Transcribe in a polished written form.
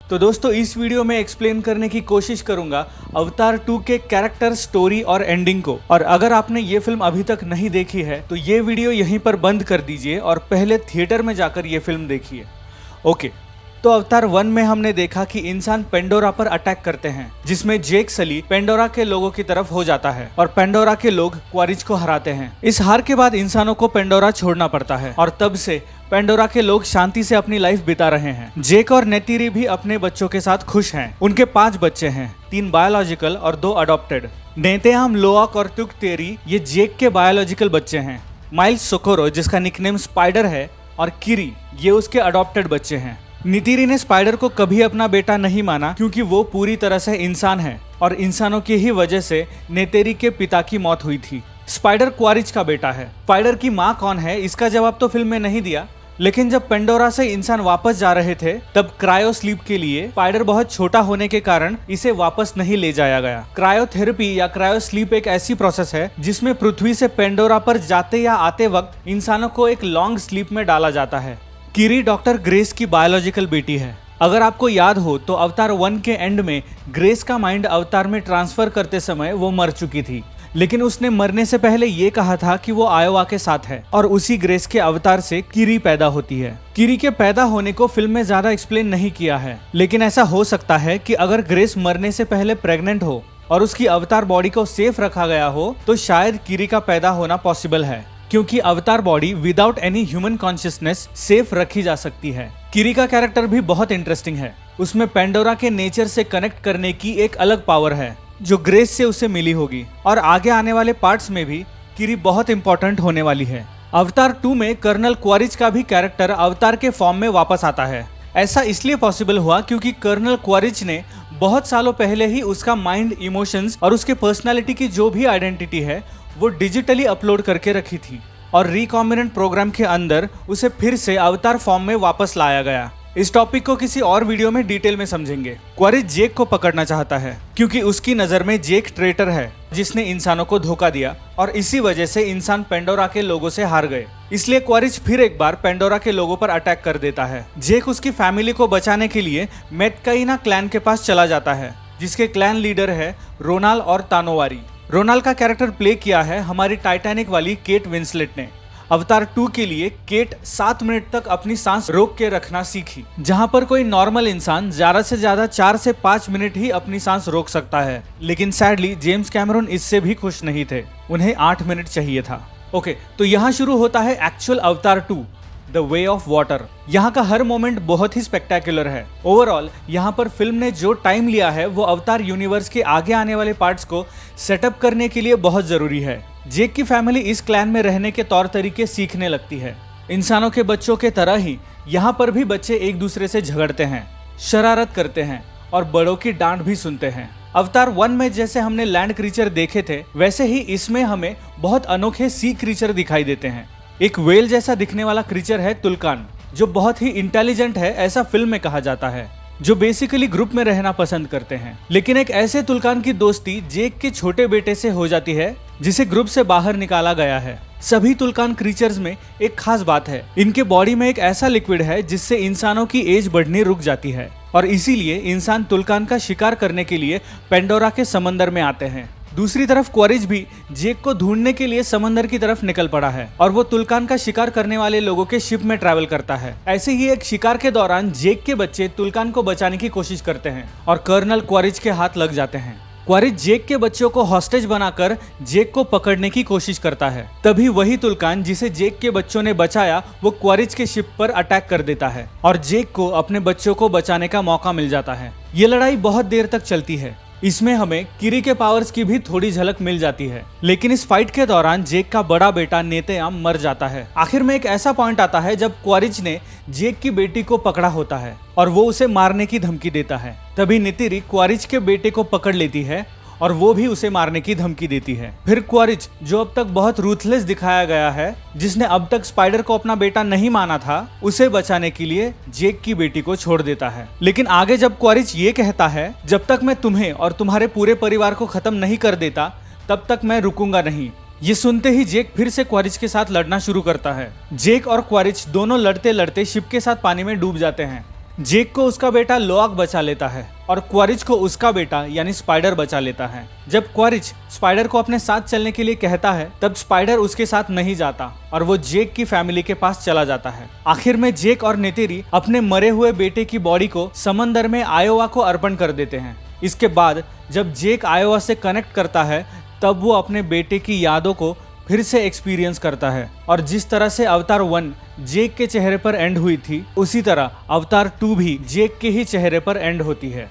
तो दोस्तों इस वीडियो में एक्सप्लेन करने की कोशिश करूंगा अवतार 2 के कैरेक्टर, स्टोरी और एंडिंग को। और अगर आपने ये फिल्म अभी तक नहीं देखी है तो ये वीडियो यहीं पर बंद कर दीजिए और पहले थिएटर में जाकर ये फिल्म देखिए। ओके, तो अवतार 1 में हमने देखा कि इंसान पेंडोरा पर अटैक करते हैं, जिसमें जेक सली पेंडोरा के लोगों की तरफ हो जाता है और पेंडोरा के लोग क्वारिज को हराते हैं। इस हार के बाद इंसानों को पेंडोरा छोड़ना पड़ता है और तब से पेंडोरा के लोग शांति से अपनी लाइफ बिता रहे हैं। जेक और नेतिरी भी अपने बच्चों के साथ खुश हैं। उनके 5 बच्चे हैं, 3 बायोलॉजिकल और 2 अडॉप्टेड। नेतेआम, लोआक और तुकतेरी ये जेक के बायोलॉजिकल बच्चे हैं। माइल्स सोकोरो, जिसका निकनेम स्पाइडर है, और किरी ये उसके अडॉप्टेड बच्चे हैं। नेतिरी ने स्पाइडर को कभी अपना बेटा नहीं माना क्योंकि वो पूरी तरह से इंसान है और इंसानों की ही वजह से नेतेरी के पिता की मौत हुई थी। स्पाइडर क्वारिज का बेटा है। स्पाइडर की माँ कौन है इसका जवाब तो फिल्म में नहीं दिया, लेकिन जब पेंडोरा से इंसान वापस जा रहे थे तब क्रायो स्लीप के लिए स्पाइडर बहुत छोटा होने के कारण इसे वापस नहीं ले जाया गया। क्रायोथेरेपी या क्रायो स्लीप एक ऐसी प्रोसेस है जिसमें पृथ्वी से पेंडोरा पर जाते या आते वक्त इंसानों को एक लॉन्ग स्लीप में डाला जाता है। किरी डॉक्टर ग्रेस की बायोलॉजिकल बेटी है। अगर आपको याद हो तो अवतार 1 के एंड में ग्रेस का माइंड अवतार में ट्रांसफर करते समय वो मर चुकी थी, लेकिन उसने मरने से पहले ये कहा था कि वो आयोवा के साथ है और उसी ग्रेस के अवतार से किरी पैदा होती है। किरी के पैदा होने को फिल्म में ज्यादा एक्सप्लेन नहीं किया है, लेकिन ऐसा हो सकता है कि अगर ग्रेस मरने से पहले प्रेग्नेंट हो और उसकी अवतार बॉडी को सेफ रखा गया हो तो शायद किरी का पैदा होना पॉसिबल है, क्योंकि अवतार body without any human consciousness safe रखी जा सकती है। किरी का कैरेक्टर भी बहुत इंटरेस्टिंग है। उसमें पेंडोरा के नेचर से कनेक्ट करने की एक अलग पावर है जो ग्रेस से उसे मिली होगी, और आगे आने वाले पार्ट्स में भी किरी बहुत इंपॉर्टेंट होने वाली है। अवतार 2 में कर्नल क्वारिज का भी कैरेक्टर अवतार के फॉर्म में वापस आता है। ऐसा इसलिए पॉसिबल हुआ क्योंकि कर्नल क्वारिज ने बहुत सालों पहले ही उसका माइंड, इमोशंस और उसके पर्सनालिटी की जो भी आइडेंटिटी है वो डिजिटली अपलोड करके रखी थी और रिकॉम्बिनेंट प्रोग्राम के अंदर उसे फिर से अवतार फॉर्म में वापस लाया गया। इस टॉपिक को किसी और वीडियो में डिटेल में समझेंगे। क्वारिज जेक को पकड़ना चाहता है क्योंकि उसकी नजर में जेक ट्रेटर है जिसने इंसानों को धोखा दिया और इसी वजह से इंसान पेंडोरा के लोगों से हार गए। इसलिए क्वारिज फिर एक बार पेंडोरा के लोगों पर अटैक कर देता है। जेक उसकी फैमिली को बचाने के लिए मेटकाइना क्लैन के पास चला जाता है, जिसके क्लैन लीडर है रोनाल और तानोवारी। रोनाल का कैरेक्टर प्ले किया है हमारी टाइटैनिक वाली केट विंसलेट ने। अवतार 2 के लिए केट 7 मिनट तक अपनी सांस रोक के रखना सीखी, जहां पर कोई नॉर्मल इंसान ज्यादा से ज्यादा 4 से 5 मिनट ही अपनी सांस रोक सकता है। लेकिन सैडली जेम्स कैमरून इससे भी खुश नहीं थे, उन्हें 8 मिनट चाहिए था। ओके, तो यहाँ शुरू होता है एक्चुअल अवतार 2, द वे ऑफ वाटर। यहाँ का हर मोमेंट बहुत ही स्पेक्टेकुलर है। ओवरऑल यहाँ पर फिल्म ने जो टाइम लिया है वो अवतार यूनिवर्स के आगे आने वाले पार्ट्स को सेटअप करने के लिए बहुत जरूरी है। जेक की फैमिली इस क्लैन में रहने के तौर तरीके सीखने लगती है। इंसानों के बच्चों के तरह ही यहाँ पर भी बच्चे एक दूसरे से झगड़ते हैं, शरारत करते हैं और बड़ों की डांट भी सुनते हैं। अवतार 1 में जैसे हमने लैंड क्रीचर देखे थे वैसे ही इसमें हमें बहुत अनोखे सी क्रीचर दिखाई देते हैं। एक वेल जैसा दिखने वाला क्रीचर है तुलकान, जो बहुत ही इंटेलिजेंट है ऐसा फिल्म में कहा जाता है, जो बेसिकली ग्रुप में रहना पसंद करते हैं। लेकिन एक ऐसे तुलकान की दोस्ती जेक के छोटे बेटे से हो जाती है जिसे ग्रुप से बाहर निकाला गया है। सभी तुलकान क्रीचर्स में एक खास बात है, इनके बॉडी में एक ऐसा लिक्विड है जिससे इंसानों की एज बढ़नी रुक जाती है और इसीलिए इंसान तुलकान का शिकार करने के लिए पेंडोरा के समंदर में आते हैं। दूसरी तरफ क्वारिज भी जेक को ढूंढने के लिए समंदर की तरफ निकल पड़ा है और वो तुलकान का शिकार करने वाले लोगों के शिप में ट्रैवल करता है। ऐसे ही एक शिकार के दौरान जेक के बच्चे तुलकान को बचाने की कोशिश करते हैं और कर्नल क्वारिज के हाथ लग जाते हैं। क्वारिज जेक के बच्चों को हॉस्टेज बनाकर जेक को पकड़ने की कोशिश करता है। तभी वही तुलकान जिसे जेक के बच्चों ने बचाया वो क्वारिज के शिप पर अटैक कर देता है और जेक को अपने बच्चों को बचाने का मौका मिल जाता है। ये लड़ाई बहुत देर तक चलती है। इसमें हमें किरी के पावर्स की भी थोड़ी झलक मिल जाती है, लेकिन इस फाइट के दौरान जेक का बड़ा बेटा नेतेआम मर जाता है। आखिर में एक ऐसा पॉइंट आता है जब क्वारिज ने जेक की बेटी को पकड़ा होता है और वो उसे मारने की धमकी देता है। तभी नेतिरी क्वारिज के बेटे को पकड़ लेती है और वो भी उसे मारने की धमकी देती है। फिर क्वारिज, जो अब तक बहुत रूथलेस दिखाया गया है, जिसने अब तक स्पाइडर को अपना बेटा नहीं माना था, उसे बचाने के लिए जेक की बेटी को छोड़ देता है। लेकिन आगे जब क्वारिज ये कहता है, जब तक मैं तुम्हें और तुम्हारे पूरे परिवार को खत्म नहीं कर देता तब तक मैं रुकूंगा नहीं। ये सुनते ही जेक फिर से क्वारिज के साथ लड़ना शुरू करता है। जेक और क्वारिज दोनों लड़ते लड़ते शिप के साथ पानी में डूब जाते हैं। जेक को उसका बेटा लोआक बचा लेता है और क्वारिज को उसका बेटा यानी स्पाइडर बचा लेता है। जब क्वारिज स्पाइडर को अपने साथ चलने के लिए कहता है तब स्पाइडर उसके साथ नहीं जाता और वो जेक की फैमिली के पास चला जाता है। आखिर में जेक और नेतेरी अपने मरे हुए बेटे की बॉडी को समंदर में आयोवा को अर्पण कर देते हैं। इसके बाद जब जेक आयोवा से कनेक्ट करता है तब वो अपने बेटे की यादों को फिर से एक्सपीरियंस करता है और जिस तरह से अवतार 1 जेक के चेहरे पर एंड हुई थी उसी तरह अवतार 2 भी जेक के ही चेहरे पर एंड होती है।